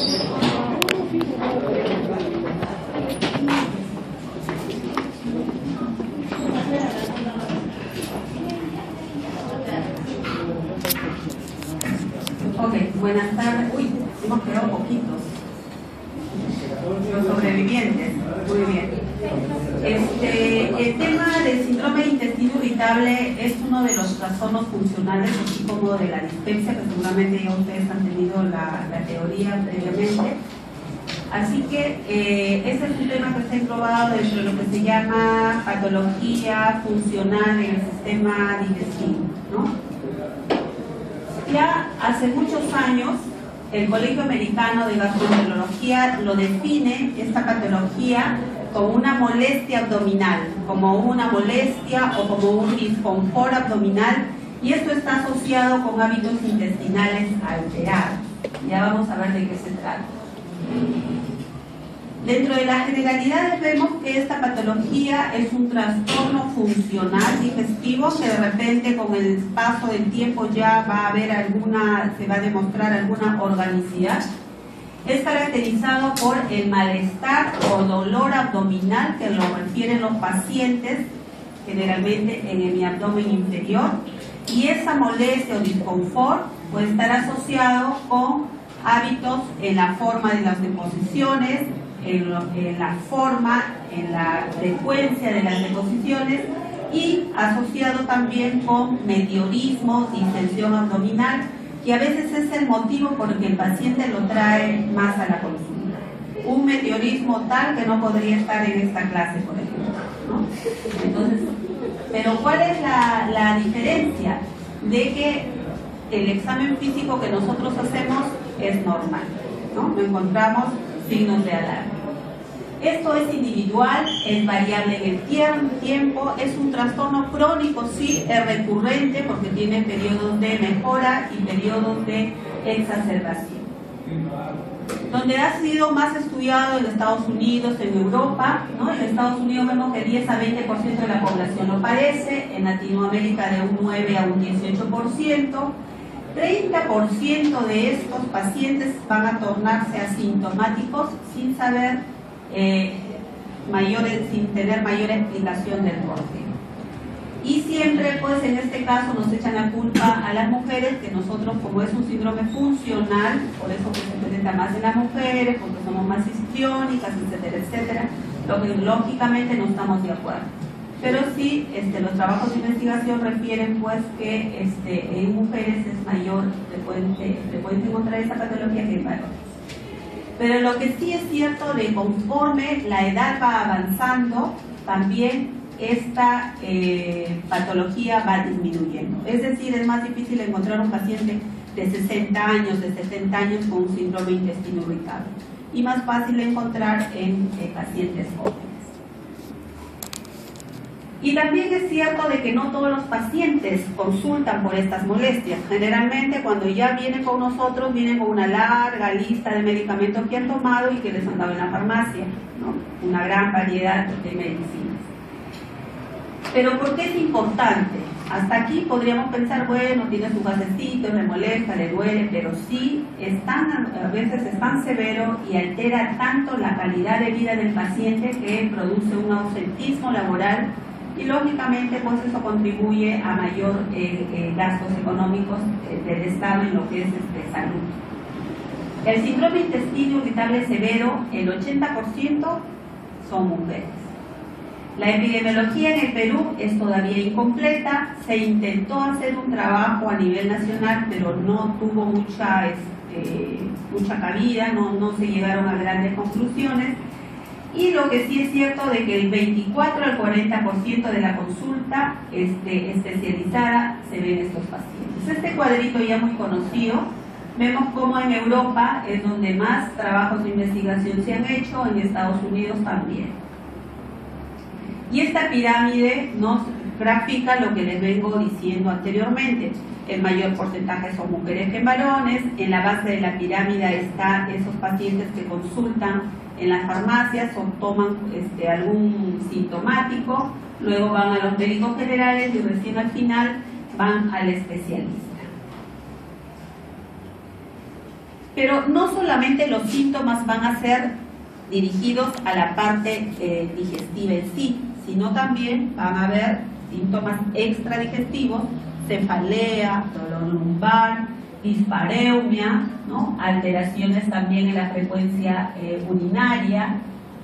Ok, buenas tardes. Uy, hemos quedado poquitos. Los sobrevivientes. Muy bien. El tema del síndrome de intestino irritable es uno de los trastornos funcionales, así como de la dispepsia, que seguramente ya ustedes han tenido la teoría previamente. Así que ese es un tema que está englobado dentro de lo que se llama patología funcional en el sistema digestivo, ¿no? Ya hace muchos años, el Colegio Americano de Gastroenterología lo define, esta patología, como una molestia abdominal, como una molestia o como un disconfort abdominal, y esto está asociado con hábitos intestinales alterados. Ya vamos a ver de qué se trata. Dentro de las generalidades vemos que esta patología es un trastorno funcional digestivo que de repente con el paso del tiempo ya va a haber se va a demostrar alguna organicidad. Es caracterizado por el malestar o dolor abdominal que lo refieren los pacientes generalmente en el abdomen inferior, y esa molestia o disconfort puede estar asociado con hábitos en la forma de las deposiciones, en la forma, en la frecuencia de las deposiciones, y asociado también con meteorismo, distensión abdominal, que a veces es el motivo por el que el paciente lo trae más a la consulta. Un meteorismo tal que no podría estar en esta clase, por ejemplo, ¿no? Entonces, pero ¿cuál es la diferencia? De que el examen físico que nosotros hacemos es normal, ¿no? No encontramos signos de alarma. Esto es individual, es variable en el tiempo, es un trastorno crónico, sí, es recurrente porque tiene periodos de mejora y periodos de exacerbación. Donde ha sido más estudiado en Estados Unidos, en Europa, ¿no? En Estados Unidos vemos que 10 a 20% de la población lo padece, en Latinoamérica de un 9 a un 18%. 30% de estos pacientes van a tornarse asintomáticos sin saber sin tener mayor explicación del porqué. Y siempre, pues en este caso, nos echan la culpa a las mujeres, que nosotros, como es un síndrome funcional, por eso que se presenta más en las mujeres, porque somos más histriónicas, etcétera, etcétera, lo que lógicamente no estamos de acuerdo. Pero sí, los trabajos de investigación refieren pues que en mujeres es mayor frecuente encontrar esa patología que en varones. Pero lo que sí es cierto, de conforme la edad va avanzando, también esta patología va disminuyendo. Es decir, es más difícil encontrar un paciente de 60 años, de 70 años con un síndrome de intestino irritable, y más fácil encontrar en pacientes jóvenes. Y también es cierto de que no todos los pacientes consultan por estas molestias. Generalmente cuando ya vienen con nosotros, vienen con una larga lista de medicamentos que han tomado y que les han dado en la farmacia, ¿no? Una gran variedad de medicinas. Pero ¿por qué es importante? Hasta aquí podríamos pensar, bueno, tiene su gasecito, le molesta, le duele, pero sí a veces es tan severo y altera tanto la calidad de vida del paciente que produce un ausentismo laboral, y lógicamente pues eso contribuye a mayor gastos económicos del Estado en lo que es salud. El síndrome de intestino irritable severo, el 80% son mujeres. La epidemiología en el Perú es todavía incompleta. Se intentó hacer un trabajo a nivel nacional, pero no tuvo mucha cabida, no se llegaron a grandes conclusiones. Y lo que sí es cierto de que el 24 al 40% de la consulta especializada se ven estos pacientes. Este cuadrito ya muy conocido, vemos cómo en Europa es donde más trabajos de investigación se han hecho, en Estados Unidos también. Y esta pirámide nos grafica lo que les vengo diciendo anteriormente. El mayor porcentaje son mujeres que varones. En la base de la pirámide están esos pacientes que consultan en las farmacias o toman algún sintomático, luego van a los médicos generales y recién al final van al especialista. Pero no solamente los síntomas van a ser dirigidos a la parte digestiva en sí, sino también van a haber síntomas extradigestivos, cefalea, dolor lumbar, dispareumia, ¿no? Alteraciones también en la frecuencia urinaria,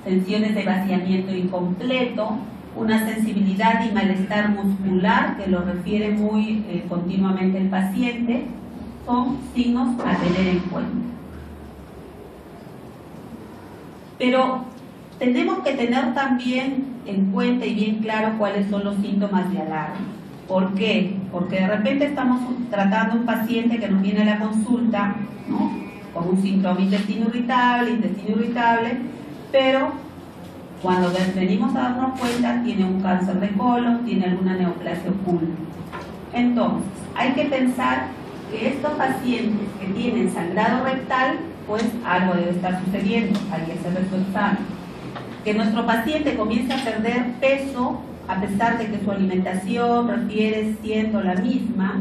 sensaciones de vaciamiento incompleto, una sensibilidad y malestar muscular que lo refiere muy continuamente el paciente, son signos a tener en cuenta. Pero tenemos que tener también en cuenta y bien claro cuáles son los síntomas de alarma. ¿Por qué? Porque de repente estamos tratando a un paciente que nos viene a la consulta, ¿no?, con un síndrome intestino irritable, pero cuando venimos a darnos cuenta tiene un cáncer de colon, tiene alguna neoplasia oculta. Entonces, hay que pensar que estos pacientes que tienen sangrado rectal, pues algo debe estar sucediendo, hay que hacer su examen. Que nuestro paciente comience a perder peso a pesar de que su alimentación refiere siendo la misma,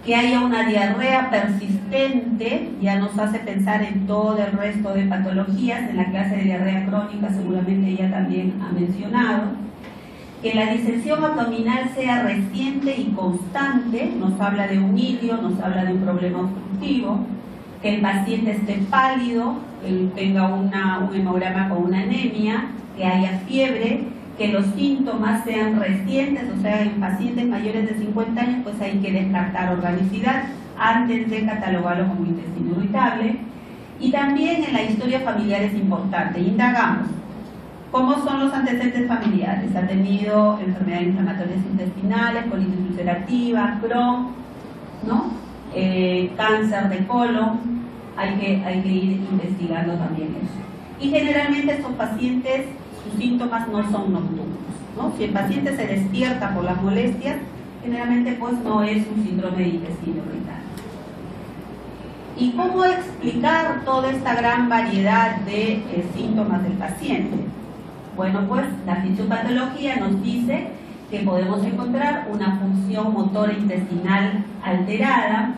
que haya una diarrea persistente, ya nos hace pensar en todo el resto de patologías. En la clase de diarrea crónica seguramente ella también ha mencionado, que la distensión abdominal sea reciente y constante, nos habla de un ilio, nos habla de un problema obstructivo, que el paciente esté pálido, que tenga un hemograma con una anemia, que haya fiebre, que los síntomas sean recientes, o sea, en pacientes mayores de 50 años, pues hay que descartar organicidad antes de catalogarlo como intestino irritable. Y también en la historia familiar es importante, indagamos cómo son los antecedentes familiares. Ha tenido enfermedades inflamatorias intestinales, colitis ulcerativa, Crohn, ¿no? Cáncer de colon, hay que ir investigando también eso. Y generalmente estos pacientes, sus síntomas no son nocturnos, ¿no? Si el paciente se despierta por las molestias, generalmente pues no es un síndrome de intestino irritable. ¿Y cómo explicar toda esta gran variedad de síntomas del paciente? Bueno, pues la fisiopatología nos dice que podemos encontrar una función motora intestinal alterada,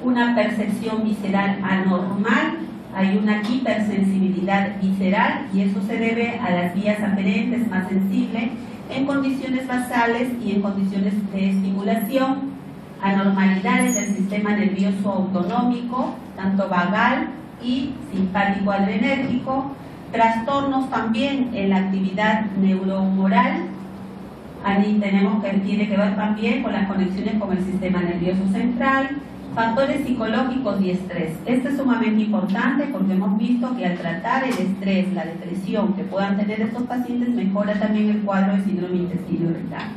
una percepción visceral anormal, hay una hipersensibilidad visceral y eso se debe a las vías aferentes más sensibles en condiciones basales y en condiciones de estimulación, anormalidades del sistema nervioso autonómico, tanto vagal y simpático adrenérgico, trastornos también en la actividad neurohumoral, ahí tenemos que tiene que ver también con las conexiones con el sistema nervioso central, factores psicológicos y estrés. Esto es sumamente importante porque hemos visto que al tratar el estrés, la depresión que puedan tener estos pacientes, mejora también el cuadro de síndrome intestino irritable.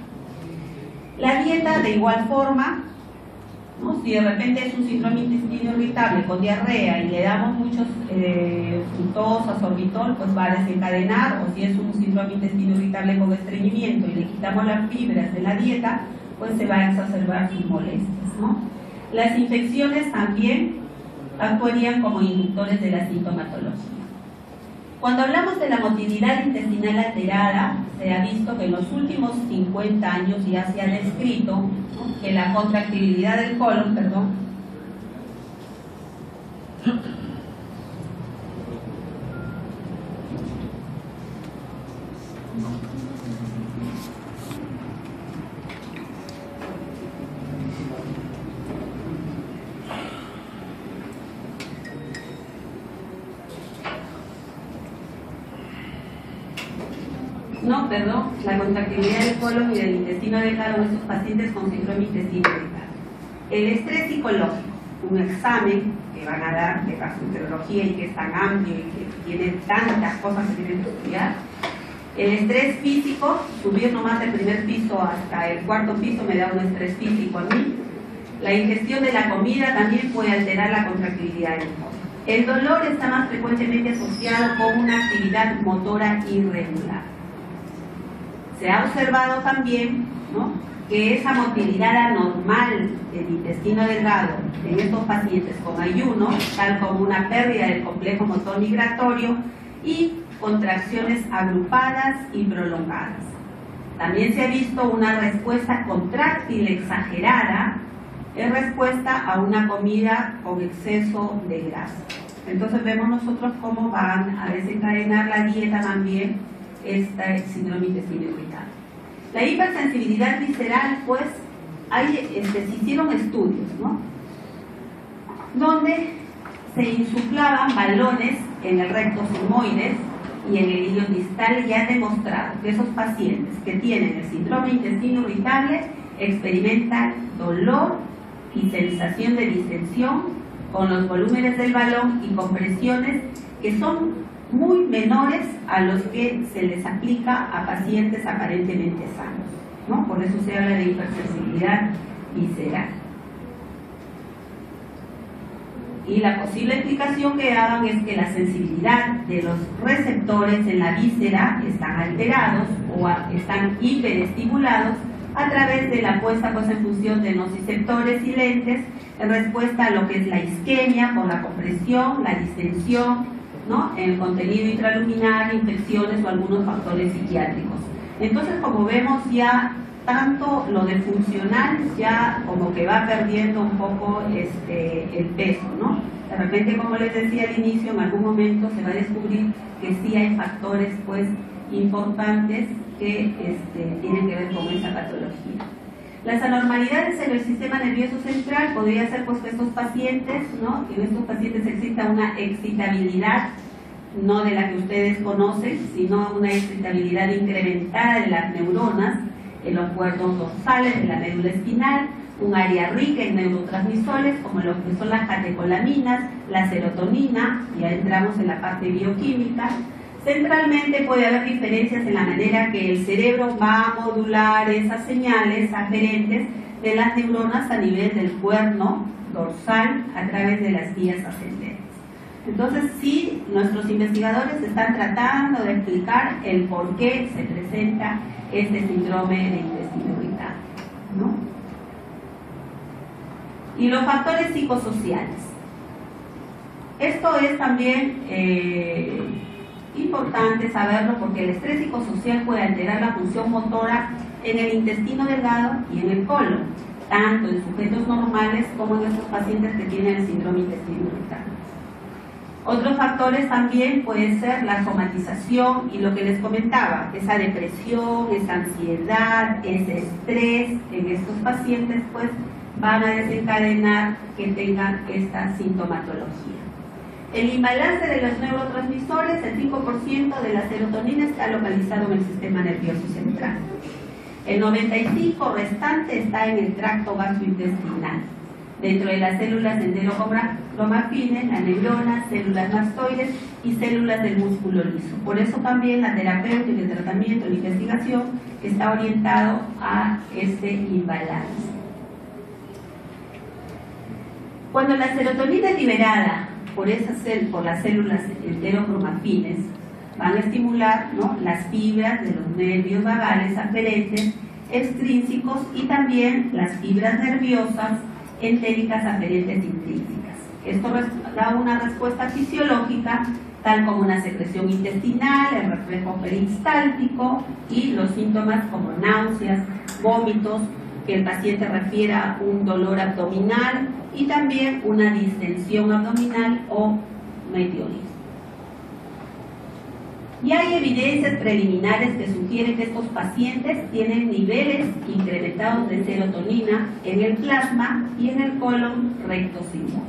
La dieta de igual forma, ¿no? Si de repente es un síndrome intestino irritable con diarrea y le damos muchos fructosa, sorbitol, pues va a desencadenar, o si es un síndrome intestino irritable con estreñimiento y le quitamos las fibras de la dieta, pues se va a exacerbar sus molestias, ¿no? Las infecciones también actuarían como inductores de la sintomatología. Cuando hablamos de la motilidad intestinal alterada, se ha visto que en los últimos 50 años ya se ha descrito, ¿no?, que la contractibilidad del colon, la contractibilidad del colon y del intestino delgado en estos pacientes con síndrome intestino irritable. El estrés psicológico, un examen que van a dar de gastroenterología y que es tan amplio y que tiene tantas cosas que tienen que estudiar. El estrés físico, subir nomás del primer piso hasta el cuarto piso me da un estrés físico a mí. La ingestión de la comida también puede alterar la contractibilidad del colon. El dolor está más frecuentemente asociado con una actividad motora irregular. Se ha observado también, ¿no?, que esa motilidad anormal del intestino delgado en estos pacientes con ayuno, tal como una pérdida del complejo motor migratorio y contracciones agrupadas y prolongadas. También se ha visto una respuesta contráctil exagerada en respuesta a una comida con exceso de grasa. Entonces vemos nosotros cómo van a desencadenar la dieta también este síndrome intestino irritable. La hipersensibilidad visceral, pues, se hicieron estudios, ¿no?, donde se insuflaban balones en el recto sigmoides y en el ilio distal, y han demostrado que esos pacientes que tienen el síndrome intestino irritable experimentan dolor y sensación de distensión con los volúmenes del balón y compresiones que son muy menores a los que se les aplica a pacientes aparentemente sanos, ¿no? Por eso se habla de hipersensibilidad visceral. Y la posible explicación que daban es que la sensibilidad de los receptores en la víscera están alterados o están hiperestimulados a través de la puesta en función de nociceptores y lentes en respuesta a lo que es la isquemia por la compresión, la distensión, ¿no?, en el contenido intraluminal, infecciones o algunos factores psiquiátricos. Entonces, como vemos, ya tanto lo de funcional ya como que va perdiendo un poco el peso, ¿no? De repente, como les decía al inicio, en algún momento se va a descubrir que sí hay factores, pues, importantes que tienen que ver con esa patología. Las anormalidades en el sistema nervioso central podría ser, pues, que estos pacientes, ¿no?, que en estos pacientes exista una excitabilidad, no de la que ustedes conocen, sino una excitabilidad incrementada de las neuronas en los cuernos dorsales de la médula espinal, un área rica en neurotransmisores como lo que son las catecolaminas, la serotonina, ya entramos en la parte bioquímica. Centralmente puede haber diferencias en la manera que el cerebro va a modular esas señales aferentes de las neuronas a nivel del cuerno dorsal a través de las vías ascendentes. Entonces, sí, nuestros investigadores están tratando de explicar el por qué se presenta este síndrome de intestino irritable, ¿no? Y los factores psicosociales. Esto es también importante saberlo porque el estrés psicosocial puede alterar la función motora en el intestino delgado y en el colon, tanto en sujetos normales como en estos pacientes que tienen el síndrome intestino irritable. Otros factores también pueden ser la somatización y lo que les comentaba, esa depresión, esa ansiedad, ese estrés en estos pacientes, pues van a desencadenar que tengan esta sintomatología. El imbalance de los neurotransmisores, el 5% de la serotonina está localizado en el sistema nervioso central. El 95% restante está en el tracto gastrointestinal, dentro de las células enterocromafines, las neuronas, células mastoides y células del músculo liso. Por eso también la terapéutica, el tratamiento, la investigación está orientado a este imbalance. Cuando la serotonina es liberada por las células enterocromafines, van a estimular, ¿no?, las fibras de los nervios vagales aferentes extrínsecos y también las fibras nerviosas entéricas aferentes intrínsecas. Esto da una respuesta fisiológica, tal como una secreción intestinal, el reflejo peristáltico y los síntomas como náuseas, vómitos, que el paciente refiera un dolor abdominal y también una distensión abdominal o meteorismo. Y hay evidencias preliminares que sugieren que estos pacientes tienen niveles incrementados de serotonina en el plasma y en el colon recto-sigmoides.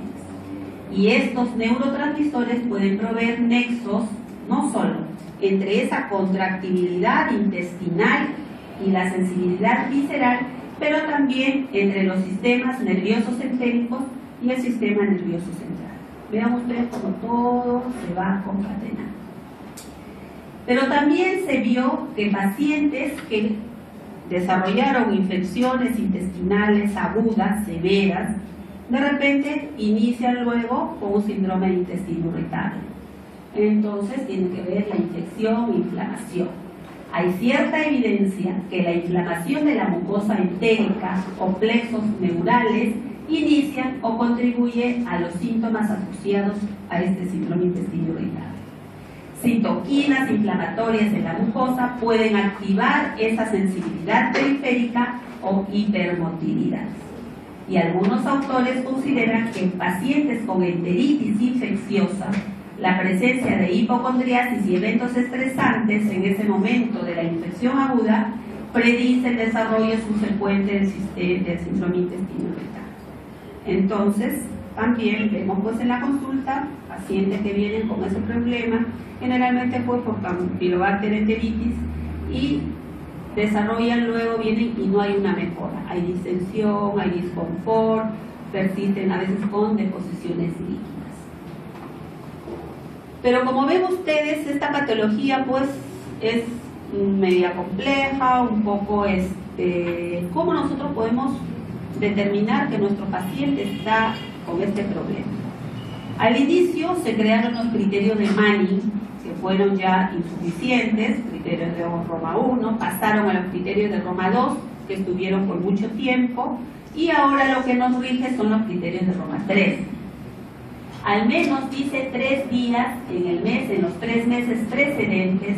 Y estos neurotransmisores pueden proveer nexos no solo entre esa contractibilidad intestinal y la sensibilidad visceral, pero también entre los sistemas nerviosos entéricos y el sistema nervioso central. Vean ustedes cómo todo se va concatenando. Pero también se vio que pacientes que desarrollaron infecciones intestinales agudas, severas, de repente inician luego con un síndrome de intestino irritable. Entonces tiene que ver la infección e inflamación. Hay cierta evidencia que la inflamación de la mucosa entérica o plexos neurales inician o contribuye a los síntomas asociados a este síndrome intestino irritable. Citoquinas inflamatorias en la mucosa pueden activar esa sensibilidad periférica o hipermotilidad. Y algunos autores consideran que en pacientes con enteritis infecciosa, la presencia de hipocondriasis y eventos estresantes en ese momento de la infección aguda predice el desarrollo subsecuente del síndrome intestinal irritable. Entonces, también vemos pues en la consulta pacientes que vienen con ese problema, generalmente pues por Campylobacter enteritis, y desarrollan, luego vienen y no hay una mejora, hay distensión, hay disconfort, persisten a veces con deposiciones líquidas. Pero como ven ustedes, esta patología pues es media compleja, un poco ¿cómo nosotros podemos determinar que nuestro paciente está con este problema? Al inicio se crearon los criterios de Manning, que fueron ya insuficientes, criterios de Roma 1, pasaron a los criterios de Roma 2, que estuvieron por mucho tiempo, y ahora lo que nos rige son los criterios de Roma 3. Al menos dice 3 días en el mes, en los 3 meses precedentes,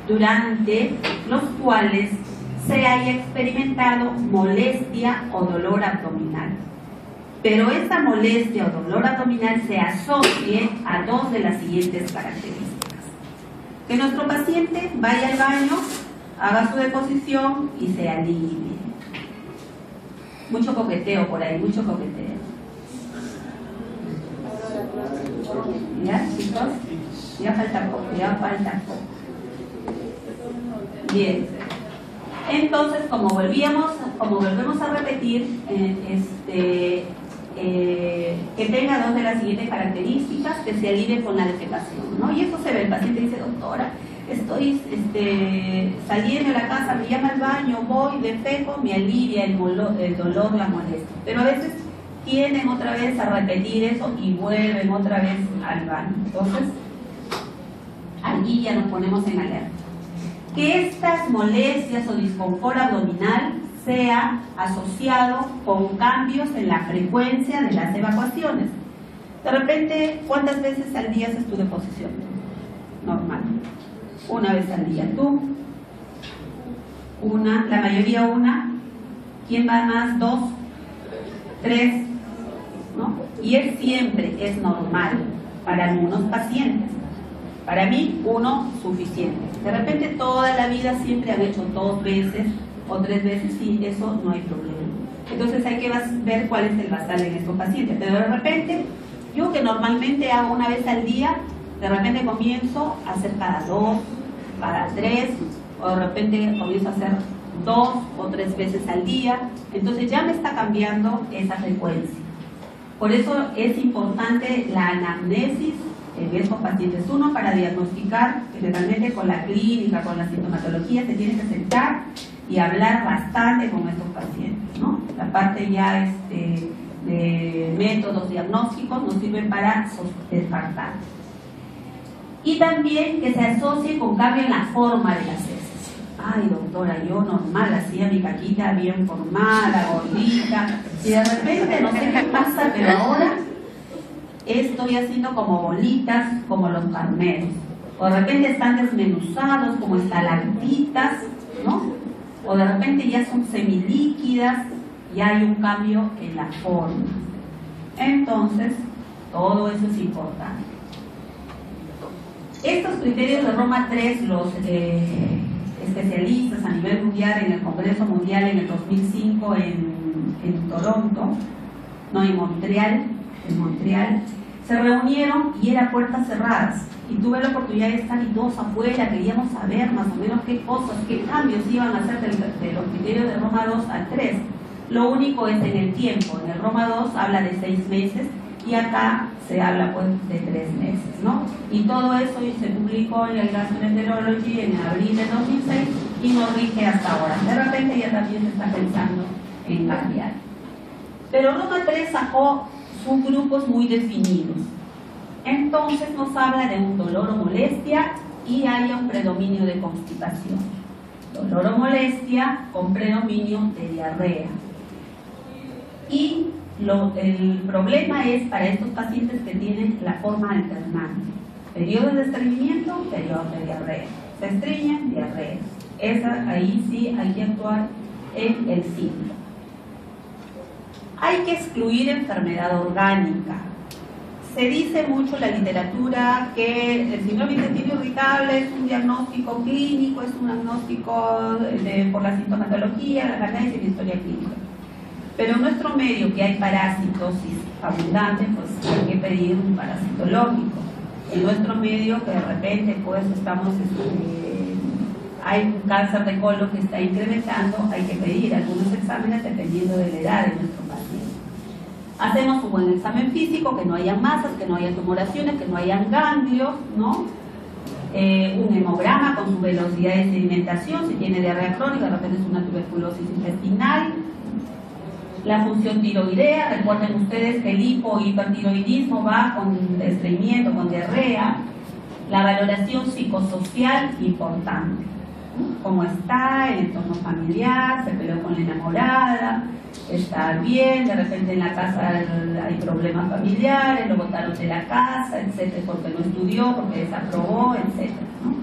durante los cuales se haya experimentado molestia o dolor abdominal. Pero esta molestia o dolor abdominal se asocie a 2 de las siguientes características. Que nuestro paciente vaya al baño, haga su deposición y se alivie. Mucho coqueteo por ahí, mucho coqueteo. ¿Ya, chicos? Ya falta poco, ya falta poco. Bien. Entonces, como volvemos a repetir, que tenga 2 de las siguientes características, que se alivie con la defecación, ¿no? Y eso se ve, el paciente dice, doctora, estoy saliendo de la casa, me llama al baño, voy, defeco, me alivia el dolor, la molestia. Pero a veces tienden otra vez a repetir eso y vuelven otra vez al baño. Entonces, allí ya nos ponemos en alerta. Que estas molestias o disconfort abdominal sea asociado con cambios en la frecuencia de las evacuaciones. De repente, ¿cuántas veces al día haces tu deposición? Normal. 1 vez al día. ¿Tú? 1, la mayoría 1. ¿Quién va más? 2, 3, ¿no? Y es siempre, es normal para algunos pacientes. Para mí, 1 suficiente. De repente toda la vida siempre han hecho 2 veces o 3 veces, sí, eso no hay problema. Entonces hay que ver cuál es el basal en estos pacientes. Pero de repente, yo que normalmente hago 1 vez al día, de repente comienzo a hacer cada 2, cada 3, o de repente comienzo a hacer 2 o 3 veces al día. Entonces ya me está cambiando esa frecuencia. Por eso es importante la anamnesis en estos pacientes. Uno, para diagnosticar, generalmente con la clínica, con la sintomatología, se tiene que sentar y hablar bastante con estos pacientes, ¿no? La parte ya de métodos diagnósticos nos sirven para descartar. Y también que se asocie con cambio en la forma de las heces. Ay, doctora, yo normal hacía mi caquita bien formada, gordita, y de repente no sé qué pasa, pero ahora estoy haciendo como bolitas, como los carneros. O de repente están desmenuzados, como estalactitas, ¿no? O de repente ya son semilíquidas, y hay un cambio en la forma. Entonces, todo eso es importante. Estos criterios de Roma 3, los especialistas a nivel mundial, en el Congreso Mundial en el 2005 en Toronto, no, en Montreal, se reunieron y era puertas cerradas. Y tuve la oportunidad de estar y todos afuera, queríamos saber más o menos qué cosas, qué cambios iban a hacer de los criterios de Roma 2 al 3. Lo único es en el tiempo. En el Roma 2 habla de 6 meses y acá se habla pues de 3 meses, ¿no? Y todo eso se publicó en el Gastroenterology en abril de 2006 y nos rige hasta ahora. De repente ya también se está pensando en cambiar. Pero Roma 3 sacó subgrupos muy definidos. Entonces nos habla de un dolor o molestia y haya un predominio de constipación. Dolor o molestia con predominio de diarrea. Y el problema es para estos pacientes que tienen la forma alternante. Periodos de estreñimiento, periodos de diarrea. Se estreñen, diarrea. Ahí sí hay que actuar en el síntoma. Hay que excluir enfermedad orgánica. Se dice mucho en la literatura que el síndrome de intestino irritable es un diagnóstico clínico, es un diagnóstico por la sintomatología, la anamnesis y la historia clínica. Pero en nuestro medio, que hay parasitosis abundante, pues hay que pedir un parasitológico. En nuestro medio, que de repente pues hay un cáncer de colon que está incrementando, hay que pedir algunos exámenes dependiendo de la edad de nuestro paciente. Hacemos un buen examen físico, que no haya masas, que no haya tumoraciones, que no haya ganglios, ¿no? Un hemograma con su velocidad de sedimentación, si tiene diarrea crónica, de repente es una tuberculosis intestinal. La función tiroidea, recuerden ustedes que el hipo- y hipertiroidismo va con estreñimiento, con diarrea. La valoración psicosocial, importante. ¿Cómo está? El entorno familiar, se peleó con la enamorada, está bien, de repente en la casa hay problemas familiares, lo botaron de la casa, etcétera, porque no estudió, porque desaprobó, etcétera, ¿no?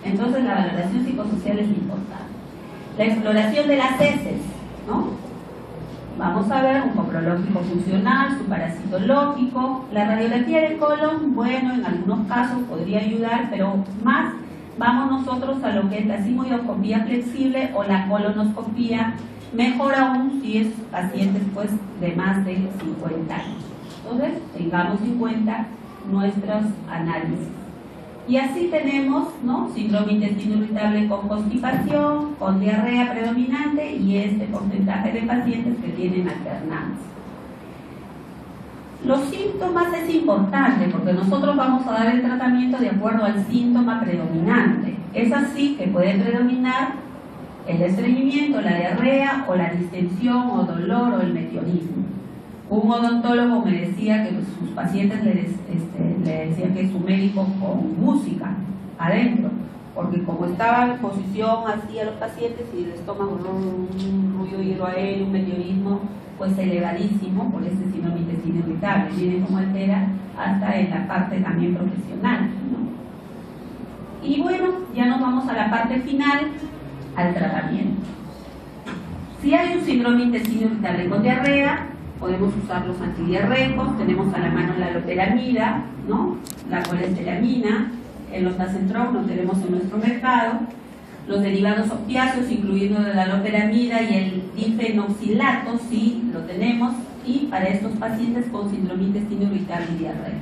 Entonces la valoración psicosocial es importante. La exploración de las heces, ¿no? Vamos a ver un coprológico funcional, su parasitológico. La radiografía del colon, bueno, en algunos casos podría ayudar, pero más vamos nosotros a lo que es la sigmoidoscopía flexible o la colonoscopía, mejor aún si es pacientes pues de más de 50 años. Entonces, tengamos en cuenta nuestros análisis. Y así tenemos, ¿no?, síndrome intestino irritable con constipación, con diarrea predominante y este porcentaje de pacientes que tienen alternancia. Los síntomas es importante porque nosotros vamos a dar el tratamiento de acuerdo al síntoma predominante. Es así que puede predominar el estreñimiento, la diarrea o la distensión o dolor o el meteorismo. Un odontólogo me decía que sus pacientes le decían que su médico con música adentro, porque como estaba en posición así a los pacientes y el estómago un ruido hidroaéreo, un meteorismo pues elevadísimo por ese síndrome intestino irritable, viene como altera hasta en la parte también profesional, ¿no? Y bueno, ya nos vamos a la parte final, al tratamiento. Si hay un síndrome intestino irritable con diarrea, podemos usar los antidiarreicos, tenemos a la mano la loperamida, ¿no?, la coleselamina, el ostacentrol lo tenemos en nuestro mercado, los derivados opiáceos, incluyendo la loperamida y el difenoxilato, sí lo tenemos, y para estos pacientes con síndrome intestino irritable y diarrea.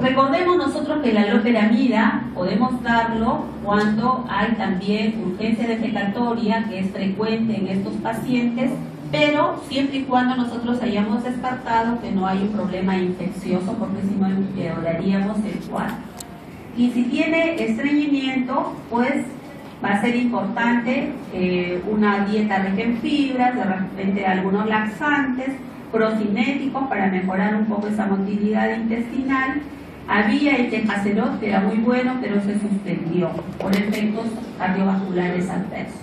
Recordemos nosotros que la loperamida podemos darlo cuando hay también urgencia defecatoria, que es frecuente en estos pacientes, pero siempre y cuando nosotros hayamos descartado que no hay un problema infeccioso, porque si no empeoraríamos el cuadro. Y si tiene estreñimiento, pues va a ser importante una dieta rica en fibras, de repente algunos laxantes, procinéticos para mejorar un poco esa motilidad intestinal. Había el tejacerot, que era muy bueno, pero se suspendió por efectos cardiovasculares adversos.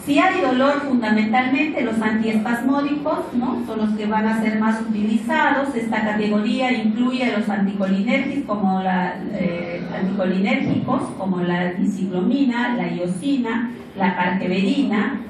Si hay dolor, fundamentalmente los antiespasmódicos, ¿no?, son los que van a ser más utilizados. Esta categoría incluye a los anticolinérgicos como la diciclomina, la iosina, la carfentanina,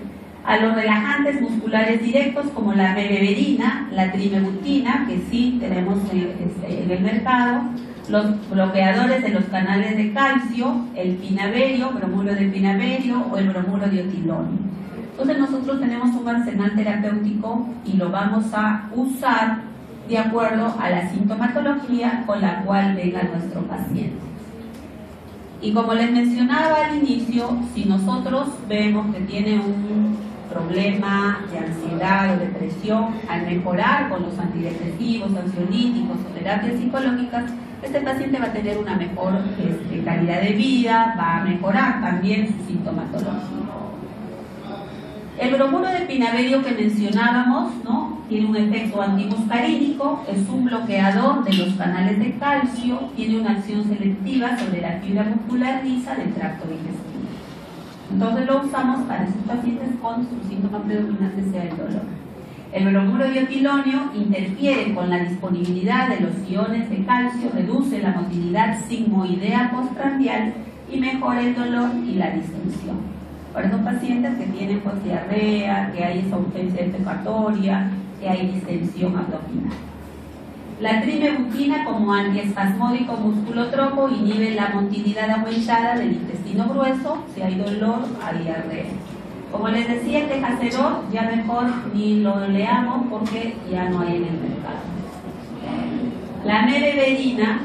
a los relajantes musculares directos como la mebeverina, la trimebutina, que sí tenemos en el mercado, los bloqueadores de los canales de calcio, el pinaverio, bromuro de pinaverio o el bromuro de otilonio. Entonces nosotros tenemos un arsenal terapéutico y lo vamos a usar de acuerdo a la sintomatología con la cual venga nuestro paciente. Y como les mencionaba al inicio, si nosotros vemos que tiene un problema de ansiedad o depresión, al mejorar con los antidepresivos, ansiolíticos o terapias psicológicas, este paciente va a tener una mejor calidad de vida, va a mejorar también su sintomatología. El bromuro de pinaverio que mencionábamos, ¿no?, tiene un efecto antimuscarínico, es un bloqueador de los canales de calcio, tiene una acción selectiva sobre la fibra muscular lisa del tracto digestivo. Entonces lo usamos para esos pacientes con su síntoma predominante sea el dolor. El bromuro de otilonio interfiere con la disponibilidad de los iones de calcio, reduce la motilidad sigmoidea postprandial y mejora el dolor y la distensión. para esos pacientes que tienen pues diarrea, que hay insuficiencia defecatoria, que hay distensión abdominal. La trimebutina como antiespasmódico musculotropo inhibe la motilidad aumentada del intestino grueso si hay dolor o diarrea. Como les decía, el tejacerol ya mejor ni lo leamos porque ya no hay en el mercado. La mebeverina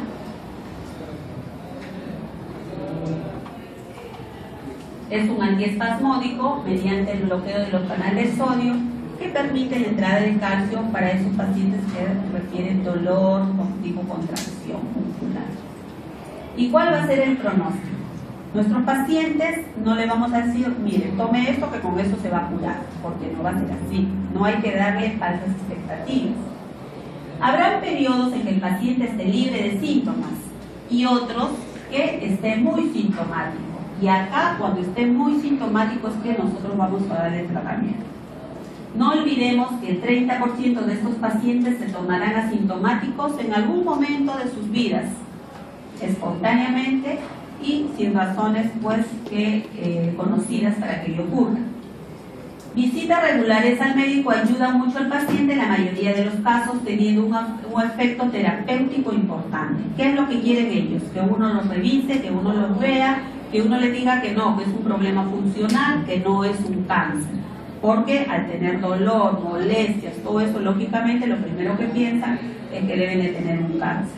es un antiespasmódico mediante el bloqueo de los canales de sodio que permite la entrada de calcio para esos pacientes que requieren dolor tipo contracción muscular. ¿Y cuál va a ser el pronóstico? Nuestros pacientes no le vamos a decir, mire, tome esto que con eso se va a curar, porque no va a ser así. No hay que darle falsas expectativas. Habrá periodos en que el paciente esté libre de síntomas y otros que esté muy sintomático. Y acá, cuando esté muy sintomático, es que nosotros vamos a dar el tratamiento. No olvidemos que el 30% de estos pacientes se tornarán asintomáticos en algún momento de sus vidas, espontáneamente y sin razones pues conocidas para que ello ocurra. Visitas regulares al médico ayudan mucho al paciente en la mayoría de los casos, teniendo un efecto terapéutico importante. ¿Qué es lo que quieren ellos? Que uno los revise, que uno los vea, que uno les diga que no, que es un problema funcional, que no es un cáncer. Porque al tener dolor, molestias, todo eso, lógicamente lo primero que piensan es que deben de tener un cáncer.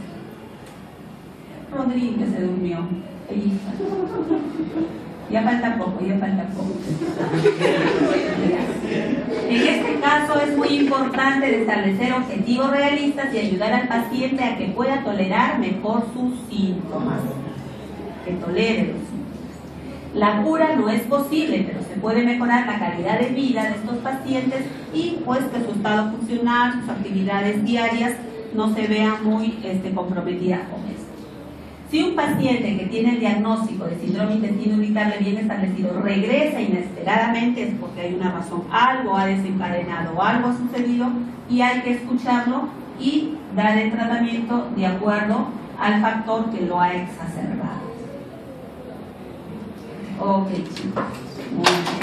Rodríguez se durmió. Ya falta poco, ya falta poco. En este caso es muy importante establecer objetivos realistas y ayudar al paciente a que pueda tolerar mejor sus síntomas. Que tolere los síntomas. La cura no es posible, pero se puede mejorar la calidad de vida de estos pacientes y pues que su estado funcional, sus actividades diarias no se vean muy comprometidas con esto. Si un paciente que tiene el diagnóstico de síndrome intestino irritable bien establecido regresa inesperadamente es porque hay una razón, algo ha desencadenado, algo ha sucedido y hay que escucharlo y dar el tratamiento de acuerdo al factor que lo ha exacerbado. Ok, chicos. Muy bien.